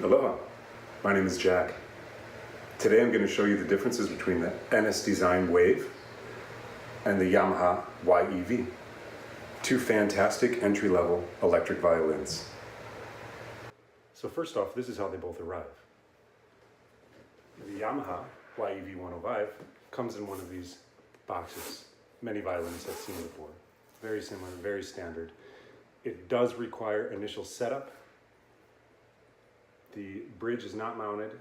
Aloha, my name is Jack. Today I'm going to show you the differences between the NS Design WAV and the Yamaha YEV. Two fantastic entry-level electric violins. So first off, this is how they both arrive. The Yamaha YEV 105 comes in one of these boxes. Many violins have seen before. Very similar, very standard. It does require initial setup. The bridge is not mounted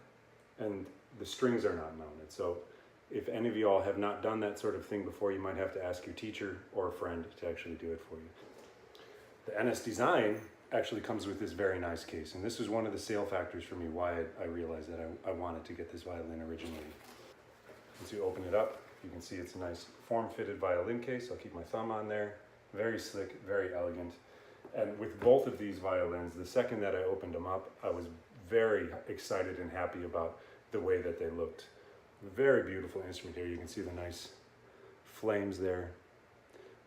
and the strings are not mounted. So if any of you all have not done that sort of thing before, you might have to ask your teacher or a friend to actually do it for you. The NS Design actually comes with this very nice case, and this was one of the sale factors for me why I realized that I wanted to get this violin originally. Once you open it up, you can see it's a nice form-fitted violin case. I'll keep my thumb on there. Very slick, very elegant. And with both of these violins, the second that I opened them up, I was very excited and happy about the way that they looked. Very beautiful instrument here. You can see the nice flames there.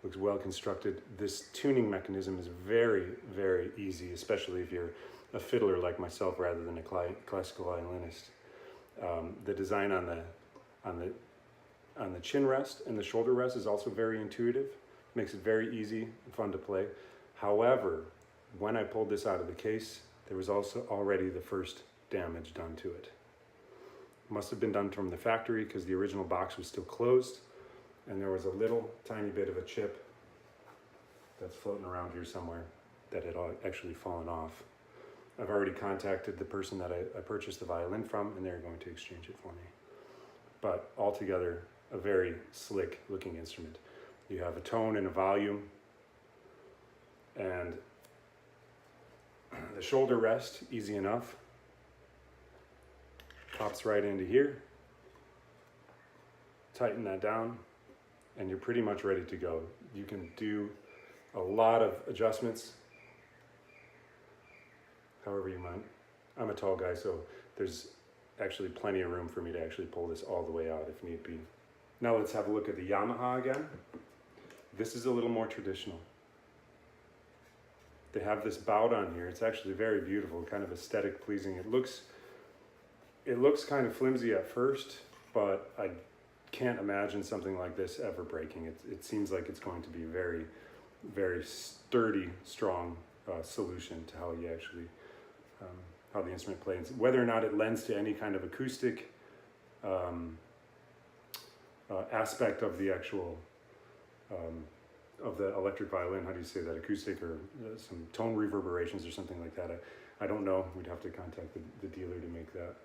Looks well constructed. This tuning mechanism is very, very easy, especially if you're a fiddler like myself rather than a classical violinist. The design on the chin rest and the shoulder rest is also very intuitive. Makes it very easy and fun to play. However, when I pulled this out of the case, there was also already the first damage done to it. Must have been done from the factory because the original box was still closed, and there was a little tiny bit of a chip that's floating around here somewhere that had actually fallen off. I've already contacted the person that I purchased the violin from, and they're going to exchange it for me. But altogether, a very slick looking instrument. You have a tone and a volume, and the shoulder rest, easy enough. Pops right into here. Tighten that down, and you're pretty much ready to go. You can do a lot of adjustments however you might. I'm a tall guy, so there's actually plenty of room for me to actually pull this all the way out if need be. Now let's have a look at the Yamaha again. This is a little more traditional. They have this bout on here. It's actually very beautiful, kind of aesthetic pleasing. It looks kind of flimsy at first, but I can't imagine something like this ever breaking. It seems like it's going to be a very, very sturdy, strong solution to how you actually, how the instrument plays. Whether or not it lends to any kind of acoustic aspect of the actual of the electric violin, how do you say that, acoustic or some tone reverberations or something like that. I don't know, we'd have to contact the dealer to make that.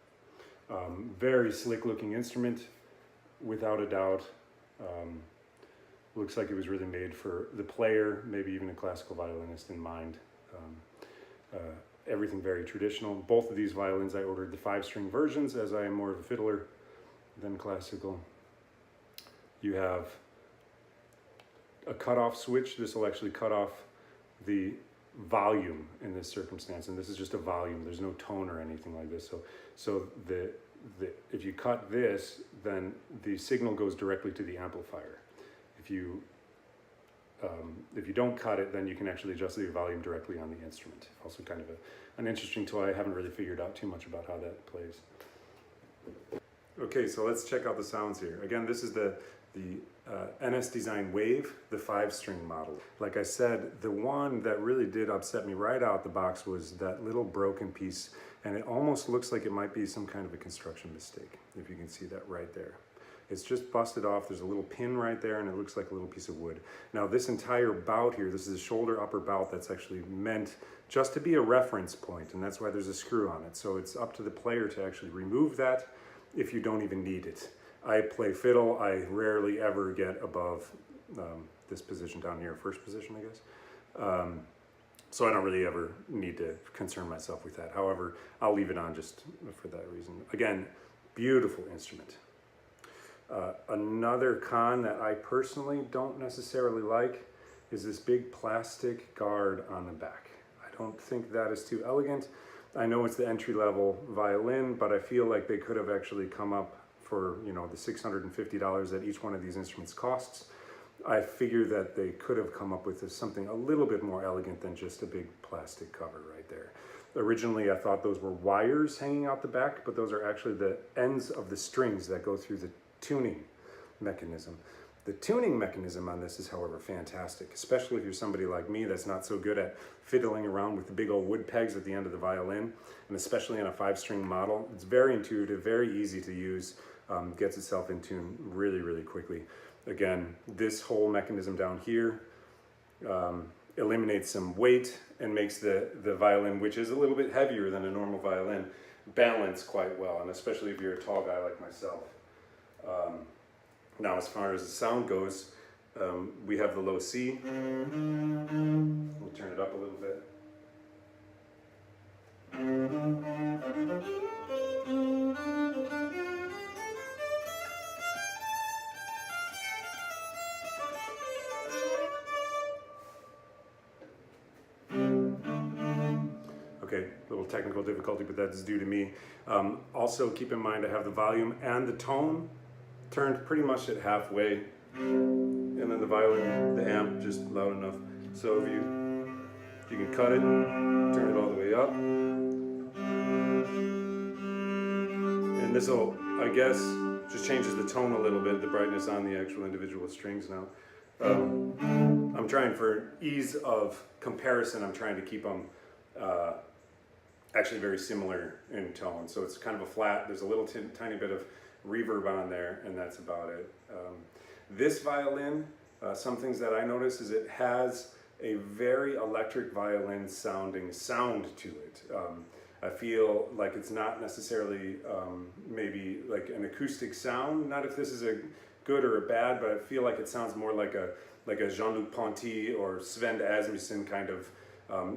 Very slick looking instrument, without a doubt. Looks like it was really made for the player, maybe even a classical violinist in mind. Everything very traditional. Both of these violins I ordered the 5-string versions, as I am more of a fiddler than classical. You have a cutoff switch. This will actually cut off the volume in this circumstance, and this is just a volume. There's no tone or anything like this. So if you cut this, then the signal goes directly to the amplifier. If you don't cut it, then you can actually adjust the volume directly on the instrument. Also kind of an interesting toy. I haven't really figured out too much about how that plays. Okay, so let's check out the sounds here. Again, this is the NS Design WAV, the 5-string model. Like I said, the one that really did upset me right out the box was that little broken piece, and it almost looks like it might be some kind of a construction mistake, if you can see that right there. It's just busted off. There's a little pin right there, and it looks like a little piece of wood. Now this entire bout here, this is a shoulder upper bout that's actually meant just to be a reference point, and that's why there's a screw on it. So it's up to the player to actually remove that if you don't even need it. I play fiddle. I rarely ever get above this position down here, first position, I guess. So I don't really ever need to concern myself with that. However, I'll leave it on just for that reason. Again, beautiful instrument. Another con that I personally don't necessarily like is this big plastic guard on the back. I don't think that is too elegant. I know it's the entry-level violin, but I feel like they could have actually come up for, you know, the $650 that each one of these instruments costs. I figure that they could have come up with something a little bit more elegant than just a big plastic cover right there. Originally, I thought those were wires hanging out the back, but those are actually the ends of the strings that go through the tuning mechanism. The tuning mechanism on this is, however, fantastic, especially if you're somebody like me that's not so good at fiddling around with the big old wood pegs at the end of the violin, and especially in a 5-string model. It's very intuitive, very easy to use, gets itself in tune really, really quickly. Again, this whole mechanism down here eliminates some weight and makes the violin, which is a little bit heavier than a normal violin, balance quite well, and especially if you're a tall guy like myself. Now, as far as the sound goes, we have the low C. We'll turn it up a little bit. Okay, a little technical difficulty, but that's due to me. Also, keep in mind I have the volume and the tone turned pretty much at halfway, and then the violin, the amp, just loud enough. So if you can cut it, turn it all the way up. And this will, I guess, just changes the tone a little bit, the brightness on the actual individual strings now. I'm trying, for ease of comparison, I'm trying to keep them actually very similar in tone. So it's kind of a flat, there's a little tiny bit of reverb on there, and that's about it. This violin, some things that I notice is it has a very electric violin sounding sound to it. I feel like it's not necessarily maybe like an acoustic sound, not if this is a good or a bad, but I feel like it sounds more like a Jean-Luc Ponty or Sven Asmussen kind of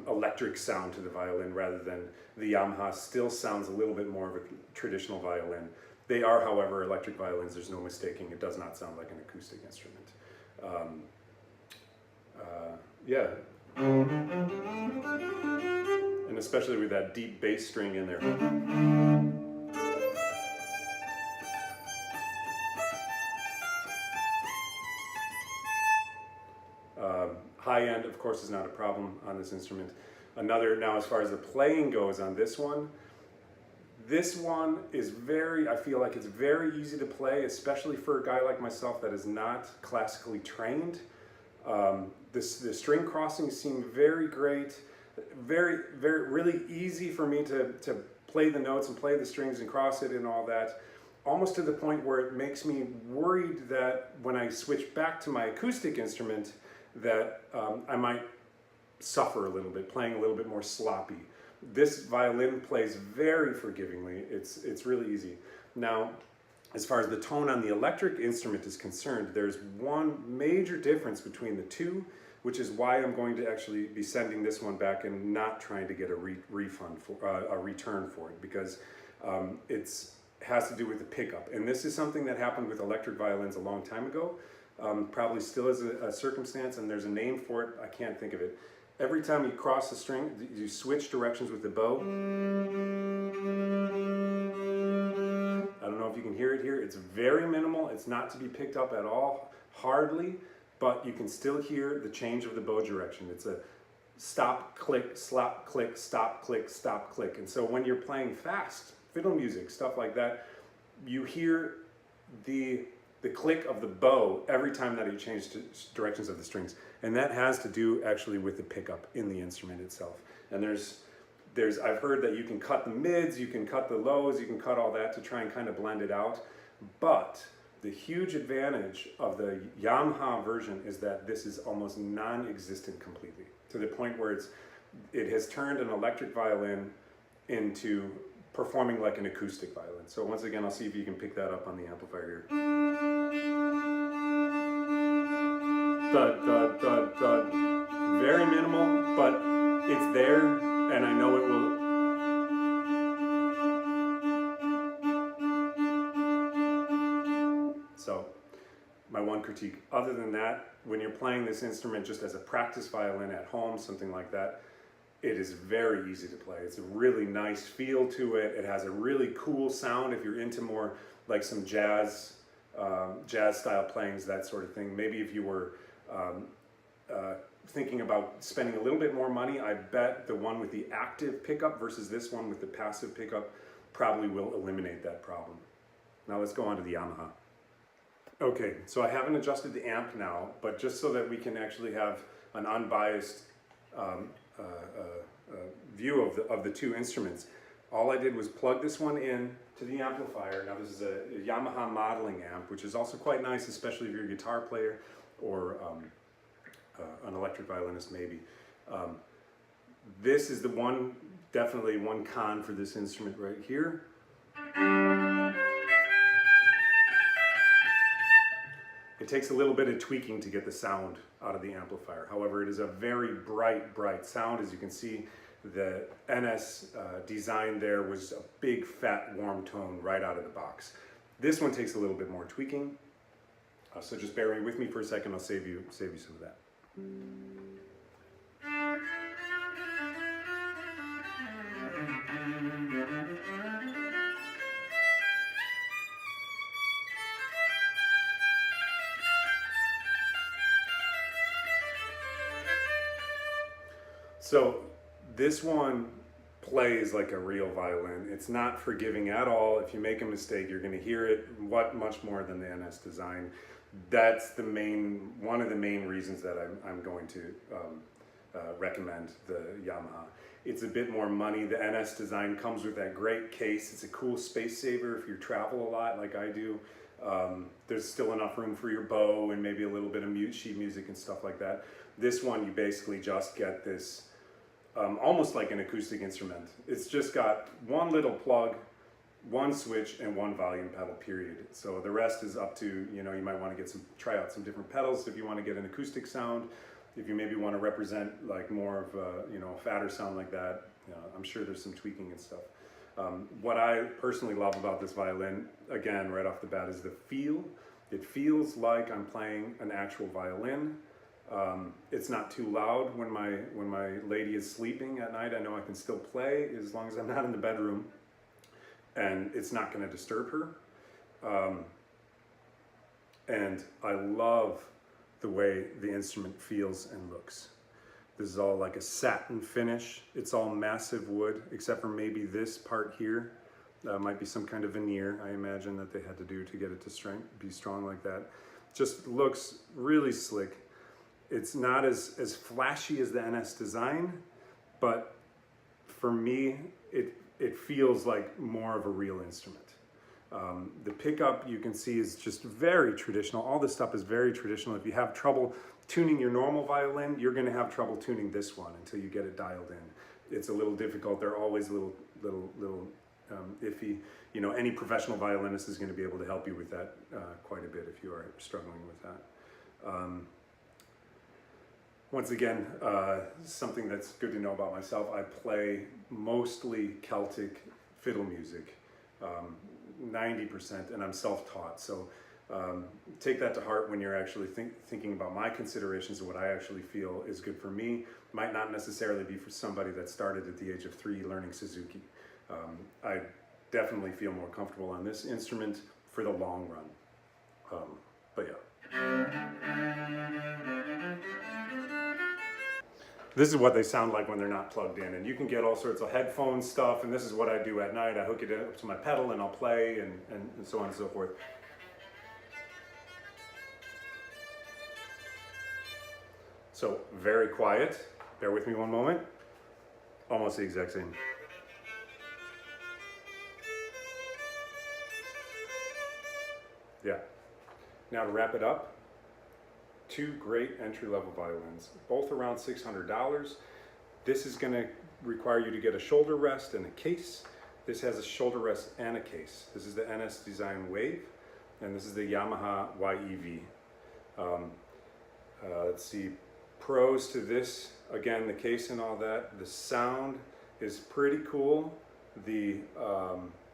electric sound to the violin, rather than the Yamaha still sounds a little bit more of a traditional violin. They are, however, electric violins. There's no mistaking. It does not sound like an acoustic instrument. Yeah. And especially with that deep bass string in there. High end, of course, is not a problem on this instrument. Now as far as the playing goes on this one is I feel like it's very easy to play, especially for a guy like myself that is not classically trained. The string crossings seem very great, really easy for me to play the notes and play the strings and cross it and all that, almost to the point where it makes me worried that when I switch back to my acoustic instrument, that I might suffer a little bit, playing a little bit more sloppy. This violin plays very forgivingly. It's really easy. Now, as far as the tone on the electric instrument is concerned, there's one major difference between the two, which is why I'm going to actually be sending this one back and not trying to get a return for it, because it has to do with the pickup. And this is something that happened with electric violins a long time ago. Probably still is a circumstance, and there's a name for it. I can't think of it. Every time you cross the string, you switch directions with the bow. I don't know if you can hear it here. It's very minimal. It's not to be picked up at all, hardly, but you can still hear the change of the bow direction. It's a stop, click, slap, click, stop, click, stop, click. And so when you're playing fast, fiddle music, stuff like that, you hear the click of the bow every time that you change directions of the strings. And that has to do actually with the pickup in the instrument itself. And I've heard that you can cut the mids, you can cut the lows, you can cut all that to try and kind of blend it out. But the huge advantage of the Yamaha version is that this is almost non-existent completely, to the point where it has turned an electric violin into performing like an acoustic violin. So once again, I'll see if you can pick that up on the amplifier here. Thud, thud, thud, thud. Very minimal, but it's there, and I know it will. So, my one critique. Other than that, when you're playing this instrument just as a practice violin at home, something like that, it is very easy to play. It's a really nice feel to it. It has a really cool sound if you're into more like some jazz style playings, that sort of thing. Maybe if you were thinking about spending a little bit more money, I bet the one with the active pickup versus this one with the passive pickup probably will eliminate that problem. Now let's go on to the Yamaha. Okay, so I haven't adjusted the amp now, but just so that we can actually have an unbiased view of the two instruments, all I did was plug this one in to the amplifier. Now this is a Yamaha modeling amp, which is also quite nice, especially if you're a guitar player or an electric violinist maybe. This is the one, definitely one con for this instrument right here. It takes a little bit of tweaking to get the sound out of the amplifier. However, it is a very bright sound. As you can see, the NS design there was a big, fat, warm tone right out of the box. This one takes a little bit more tweaking. So just bear with me for a second. I'll save you some of that. So this one plays like a real violin. It's not forgiving at all. If you make a mistake, you're going to hear it much more than the NS Design. That's one of the main reasons that I'm going to recommend the Yamaha. It's a bit more money. The NS Design comes with that great case. It's a cool space saver if you travel a lot like I do. There's still enough room for your bow and maybe a little bit of sheet music and stuff like that. This one, you basically just get this almost like an acoustic instrument. It's just got one little plug, one switch, and one volume pedal, period. So the rest is up to, you might want to try out some different pedals if you want to get an acoustic sound. If you maybe want to represent like more of a fatter sound like that, I'm sure there's some tweaking and stuff. What I personally love about this violin, again, right off the bat, is the feel. It feels like I'm playing an actual violin. It's not too loud when my lady is sleeping at night. I know I can still play as long as I'm not in the bedroom, and it's not going to disturb her. And I love the way the instrument feels and looks. This is all like a satin finish. It's all massive wood, except for maybe this part here. Might be some kind of veneer, I imagine, that they had to do to get it to be strong like that. Just looks really slick. It's not as flashy as the NS Design, but for me, it feels like more of a real instrument. The pickup, you can see, is just very traditional. All this stuff is very traditional. If you have trouble tuning your normal violin, you're going to have trouble tuning this one until you get it dialed in. It's a little difficult. They're always a little iffy. Any professional violinist is going to be able to help you with that quite a bit if you are struggling with that. Once again, something that's good to know about myself, I play mostly Celtic fiddle music, 90%, and I'm self-taught. So take that to heart when you're actually thinking about my considerations of what I actually feel is good for me. Might not necessarily be for somebody that started at the age of 3 learning Suzuki. I definitely feel more comfortable on this instrument for the long run. But yeah. This is what they sound like when they're not plugged in, and you can get all sorts of headphone stuff, and this is what I do at night. I hook it up to my pedal and I'll play and so on and so forth. So very quiet. Bear with me one moment. Almost the exact same. Yeah. Now to wrap it up, 2 great entry-level violins, both around $600. This is going to require you to get a shoulder rest and a case. This has a shoulder rest and a case. This is the NS Design WAV, and this is the Yamaha YEV. Let's see, pros to this, again, the case and all that. The sound is pretty cool. The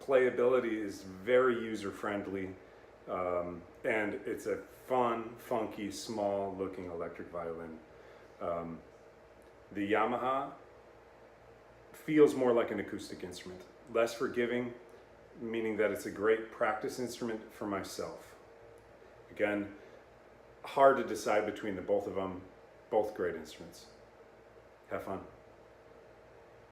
playability is very user-friendly. And it's a fun, funky, small-looking electric violin. The Yamaha feels more like an acoustic instrument, less forgiving, meaning that it's a great practice instrument for myself. Again, hard to decide between the both of them. Both great instruments. Have fun.